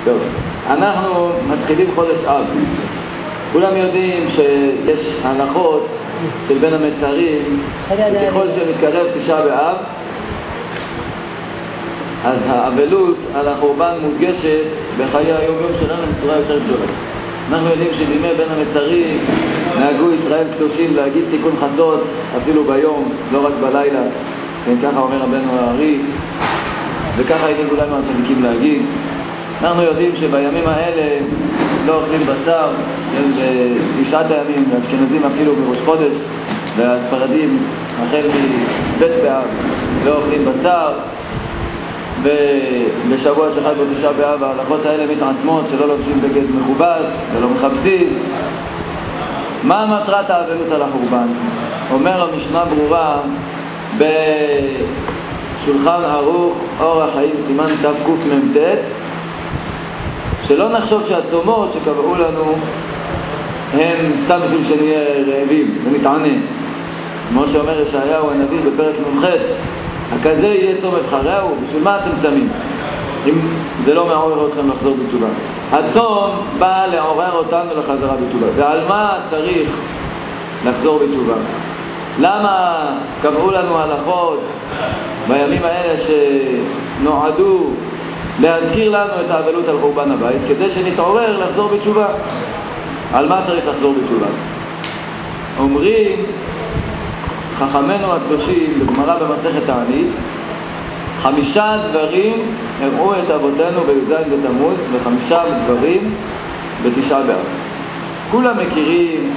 טוב, אנחנו מתחילים חודש אב. כולם יודעים שיש הלכות של בין המצרים, ככל שמתקרב תשעה באב, אז האבלות על החורבן מודגשת בחיי היום-יום שלנו בצורה יותר גדולה. אנחנו יודעים שבימי בין המצרים נהגו ישראל קדושים להגיד תיקון חצות אפילו ביום, לא רק בלילה, כן, ככה אומר רבנו הארי, וככה הייתם כולנו הצדיקים להגיד. אנחנו יודעים שבימים האלה לא אוכלים בשר, בתשעת הימים, האשכנזים אפילו בראש חודש, והספרדים החל מבית באב לא אוכלים בשר, ובשבוע שחל בו תשעה באב ההלכות האלה מתעצמות שלא לובשים בגד מכובס ולא מחפשים. מה מטרת האבלות על החורבן? אומר המשנה ברורה בשולחן ערוך אורח חיים סימן תקמ"ט, שלא נחשוב שהצומות שקבעו לנו הם סתם בשביל שנהיה רעבים ונתענה, כמו שאומר ישעיהו הנביא בפרק נ"ח, הכזה יהיה צום אבחרהו, בשביל מה אתם צמים אם זה לא מעורר אתכם לחזור בתשובה? הצום בא לעורר אותנו לחזרה בתשובה. ועל מה צריך לחזור בתשובה? למה קבעו לנו הלכות בימים האלה שנועדו להזכיר לנו את האבלות על חורבן הבית? כדי שנתעורר לחזור בתשובה. על מה צריך לחזור בתשובה? אומרים חכמינו הקדושים בגמרא במסכת תענית, 5 דברים הראו את אבותינו בי"ז בתמוז ו5 דברים בתשעה באב. כולם מכירים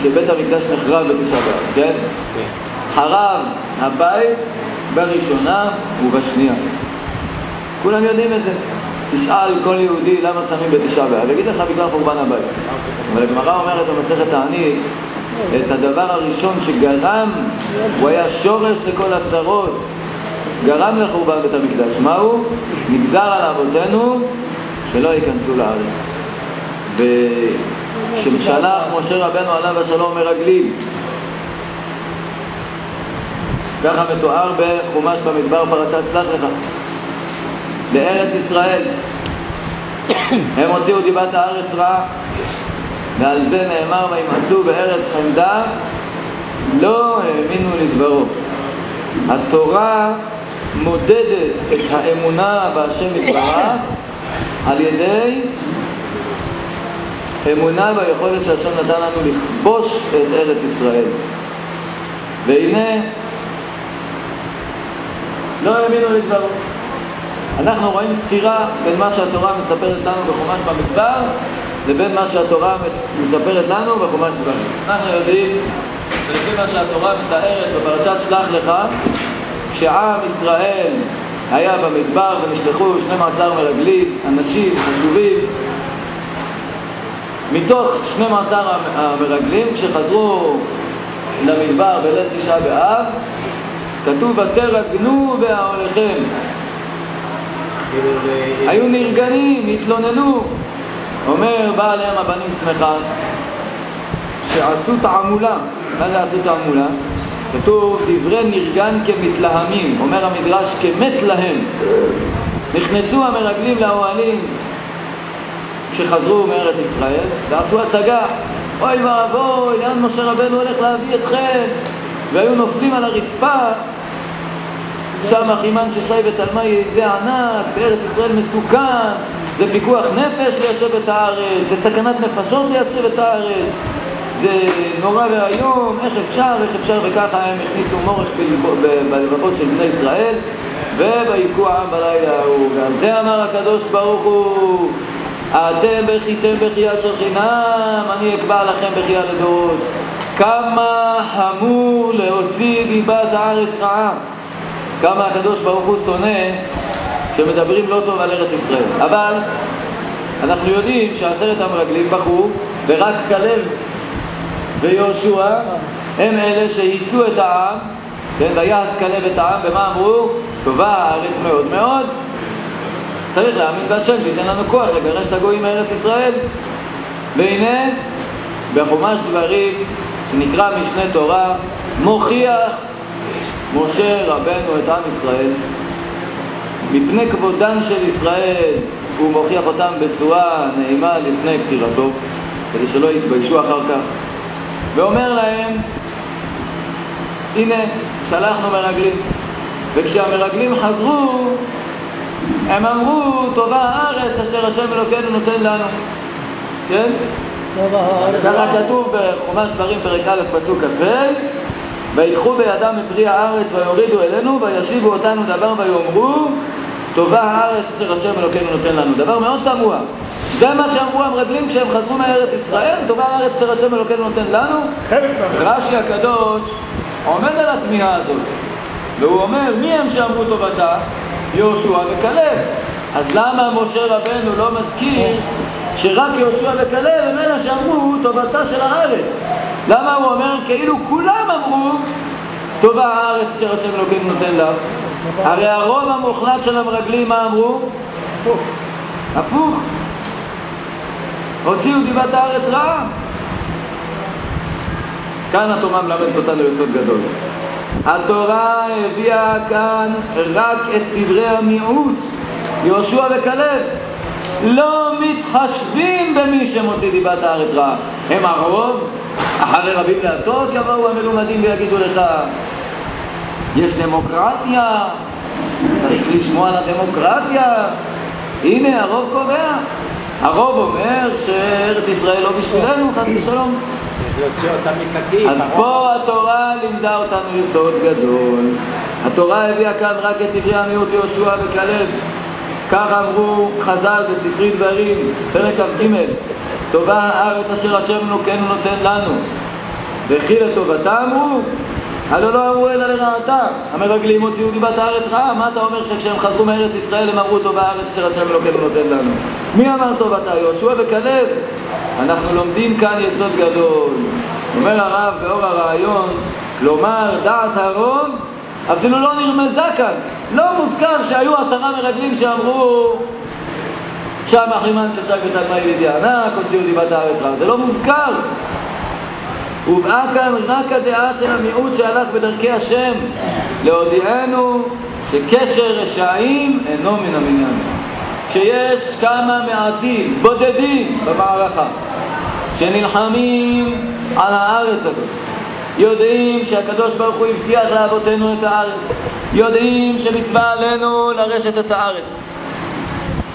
שבית המקדש נחרב בתשעה באב, כן? חרב הבית בראשונה ובשנייה. כולם יודעים את זה. תשאל כל יהודי למה צמים בתשעה באב, יגיד לך בגלל חורבן הבית. אבל הגמרא אומרת במסכת תענית, את הדבר הראשון שגרם, הוא היה שורש לכל הצרות, גרם לחורבן בית המקדש. מהו? נגזר על אבותינו שלא ייכנסו לארץ. וכששלח משה רבנו עליו השלום מרגלים, ככה מתואר בחומש במדבר פרשת שלח לך, לארץ ישראל, הם הוציאו דיבת הארץ רעה, ועל זה נאמר וימאסו בארץ חמדה לא האמינו לדברו. התורה מודדת את האמונה בהשם יתברך על ידי אמונה ביכולת שהשם נתן לנו לכבוש את ארץ ישראל. והנה לא האמינו לדברו. אנחנו רואים סתירה בין מה שהתורה מספרת לנו בחומש במדבר לבין מה שהתורה מספרת לנו בחומש דברים. אנחנו יודעים שלפי מה שהתורה מתארת בפרשת שלח לך, כשעם ישראל היה במדבר ונשלחו 12 מרגלים, אנשים חשובים, מתוך 12 המרגלים כשחזרו למדבר בליל תשעה באב כתוב ותרגנו באוהליכם, היו נרגנים, התלוננו. אומר בא עליהם הבנים שמחה שעשו תעמולה. מה זה עשו תעמולה? כתוב דברי נרגן כמתלהמים, אומר המדרש כמת להם. נכנסו המרגלים לאוהלים כשחזרו מארץ ישראל ועשו הצגה, אוי ואבוי לאן משה רבנו הולך להביא אתכם, והיו נופלים על הרצפה. שם אחימן ששי ותלמי ידי ענק, בארץ ישראל מסוכן, זה פיקוח נפש ליישב את הארץ, זה סכנת נפשות ליישב את הארץ, זה נורא והיום, איך אפשר, וככה הם הכניסו מורך בלבבות של בני ישראל, וביכו העם בלילה ההוא. ועל זה אמר הקדוש ברוך הוא, אתם בכיתם בכייה של חינם, אני אקבע לכם בכייה לדורות. כמה חמור להוציא דיבת הארץ רעה, כמה הקדוש ברוך הוא שונא שמדברים לא טוב על ארץ ישראל. אבל אנחנו יודעים ש10 המרגלים בחרו, ורק כלב ויהושע הם אלה שהיסו את העם, כן, ויעש כלב את העם, ומה אמרו? טובה הארץ מאוד מאוד, צריך להאמין בהשם שייתן לנו כוח לגרש את הגויים מארץ ישראל. והנה בחומש דברים שנקרא משנה תורה מוכיח משה רבנו את עם ישראל מפני כבודן של ישראל, הוא מוכיח אותם בצורה נעימה לפני פטירתו, כדי שלא יתביישו אחר כך, ואומר להם, הנה, שלחנו מרגלים. וכשהמרגלים חזרו, הם אמרו, טובה הארץ אשר השם אלוקינו נותן לנו. כן? ככה כתוב בחומש דברים פרק א' פסוק כ"ה, ויקחו בידם מפרי הארץ ויורידו אלינו וישיבו אותנו דבר ויאמרו, טובה הארץ אשר השם אלוקינו נותן לנו. דבר מאוד תמוה. זה מה שאמרו המרגלים כשהם חזרו מארץ ישראל, טובה הארץ אשר השם אלוקינו נותן לנו. רש"י הקדוש עומד על התמיהה הזאת, והוא אומר, מי הם שאמרו טובתה? יהושע וכלב. אז למה משה רבנו לא מזכיר שרק יהושע וכלב הם אלה שאמרו טובתה של הארץ? למה הוא אומר כאילו כולם אמרו טובה הארץ אשר השם אלוקינו נותן לה? הרי הרוב המוחלט של המרגלים מה אמרו? הפוך. הוציאו דיבת הארץ רעה. כאן התורה מלמדת אותנו יסוד גדול. התורה הביאה כאן רק את דברי המיעוט, יהושע וכלב. לא מתחשבים במי שמוציא דיבת הארץ רעה. הם הרוב, אחרי רבים להטות יבואו המלומדים ויגידו לך, יש דמוקרטיה, צריך לשמוע על הדמוקרטיה. הנה הרוב קובע. הרוב אומר שארץ ישראל לא בשבילנו, חס ושלום. אז פה התורה לימדה אותנו יסוד גדול. התורה הביאה כאן רק את דברי המיעוט יהושע וכלב. כך אמרו חז"ל בספרי דברים, פרק כ"ג, טובה הארץ אשר השם אלוקינו נותן לנו. וכי לטובתה אמרו? הלא לא אמרו אלא לרעתה. המרגלים הוציאו דיבת הארץ רעה. מה אתה אומר שכשהם חזרו מארץ ישראל הם אמרו טובה הארץ אשר השם אלוקינו נותן לנו? מי אמר טובתה? יהושע וכלב. אנחנו לומדים כאן יסוד גדול. אומר הרב באור הרעיון, כלומר דעת הרוב אפילו לא נרמזה כאן. לא מוזכר שהיו 10 מרגלים שאמרו שם אחימן ששק ותלמי לידי ענק הוציאו דיבת הארץ רעה. זה לא מוזכר. הובאה כאן רק הדעה של המיעוט שהלך בדרכי השם להודיענו שקשר רשעים אינו מן המניין. כשיש כמה מעטים בודדים במערכה שנלחמים על הארץ הזאת, יודעים שהקדוש ברוך הוא הבטיח לאבותינו את הארץ, יודעים שמצווה עלינו לרשת את הארץ,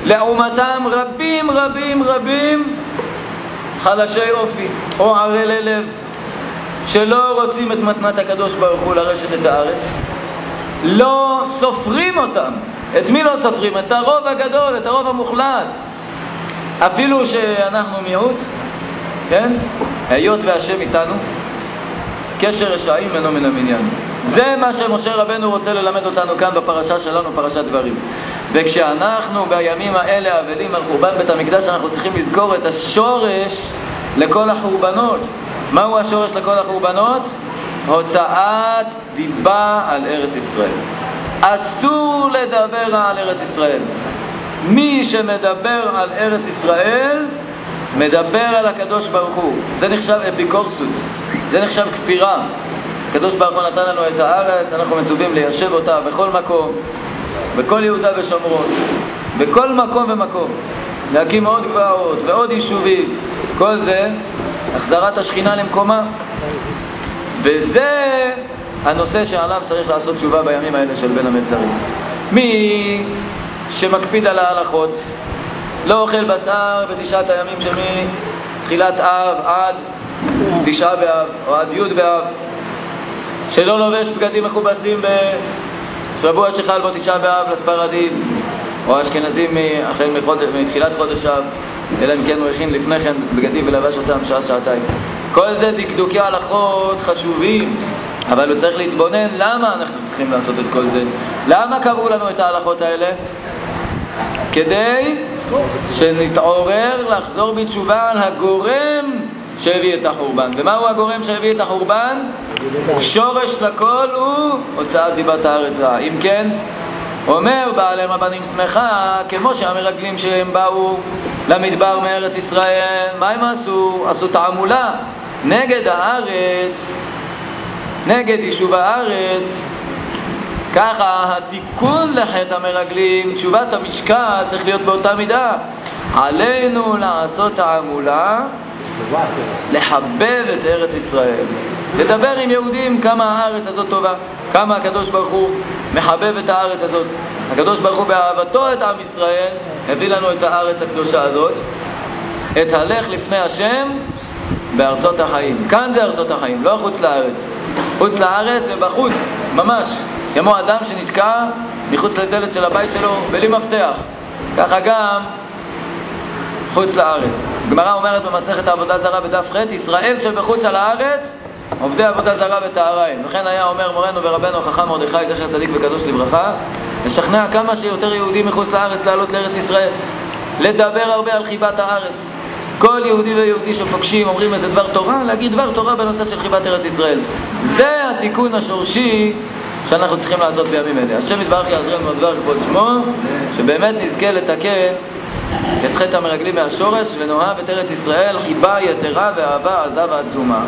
לעומתם רבים רבים רבים חלשי אופי או ערלי לב שלא רוצים את מתנת הקדוש ברוך הוא לרשת את הארץ, לא סופרים אותם. את מי לא סופרים? את הרוב הגדול, את הרוב המוחלט, אפילו שאנחנו מיעוט, כן? היות והשם איתנו, קשר רשעים אינו מן המניין. זה מה שמשה רבנו רוצה ללמד אותנו כאן בפרשה שלנו, פרשת דברים. וכשאנחנו בימים האלה אבלים על חורבן בית המקדש, אנחנו צריכים לזכור את השורש לכל החורבנות. מהו השורש לכל החורבנות? הוצאת דיבה על ארץ ישראל. אסור לדבר על ארץ ישראל. מי שמדבר על ארץ ישראל מדבר על הקדוש ברוך הוא. זה נחשב אפיקורסות, זה נחשב כפירה. הקדוש ברוך הוא נתן לנו את הארץ, אנחנו מצווים ליישב אותה בכל מקום, בכל יהודה ושומרון, בכל מקום ומקום, להקים עוד גבעות ועוד יישובים. כל זה החזרת השכינה למקומה, וזה הנושא שעליו צריך לעשות תשובה בימים האלה של בין המצרים. מי שמקפיד על ההלכות, לא אוכל בשר בתשעת הימים שמתחילת אב עד תשעה באב או עד י' באב, שלא לובש בגדים מכובסים בשבוע שחל בו תשעה באב לספרדים או האשכנזים החל מתחילת חודש אב, אלא אם כן הוא הכין לפני כן בגדים ולבש אותם שעה-שעתיים. כל זה דקדוקי הלכות חשובים, אבל הוא צריך להתבונן למה אנחנו צריכים לעשות את כל זה. למה קראו לנו את ההלכות האלה? כדי שנתעורר לחזור בתשובה על הגורם שהביא את החורבן. ומהו הגורם שהביא את החורבן? שורש לכל הוא הוצאת דיבת הארץ רעה. אם כן, אומר בעלם הבנים שמחה, כמו שהמרגלים שהם באו למדבר מארץ ישראל, מה הם עשו? עשו תעמולה נגד הארץ, נגד יישוב הארץ, ככה התיקון לחטא המרגלים, תשובת המשקל, צריך להיות באותה מידה. עלינו לעשות העמולה, לחבב את ארץ ישראל. לדבר עם יהודים כמה הארץ הזאת טובה, כמה הקדוש ברוך הוא מחבב את הארץ הזאת. הקדוש ברוך הוא באהבתו את עם ישראל הביא לנו את הארץ הקדושה הזאת, את הלך לפני השם בארצות החיים. כאן זה ארצות החיים, לא חוץ לארץ. חוץ לארץ זה בחוץ, ממש. כמו אדם שנתקע מחוץ לדלת של הבית שלו בלי מפתח. ככה גם חוץ לארץ. הגמרא אומרת במסכת העבודה זרה בדף ח', ישראל שבחוץ על הארץ עובדי עבודה זרה וטהריים. לכן היה אומר מורנו ורבנו חכם מרדכי זכר צדיק וקדוש לברכה, לשכנע כמה שיותר יהודים מחוץ לארץ לעלות לארץ ישראל, לדבר הרבה על חיבת הארץ. כל יהודי ויהודי שפוגשים אומרים איזה דבר תורה, להגיד דבר תורה בנושא של חיבת ארץ ישראל. זה התיקון השורשי שאנחנו צריכים לעשות בימים אלה. השם יתברך יעזרנו בדבר כבוד שמו, שבאמת נזכה לתקן את חטא המרגלים מהשורש ונאהב את ארץ ישראל חיבה יתרה ואהבה עזה ועצומה.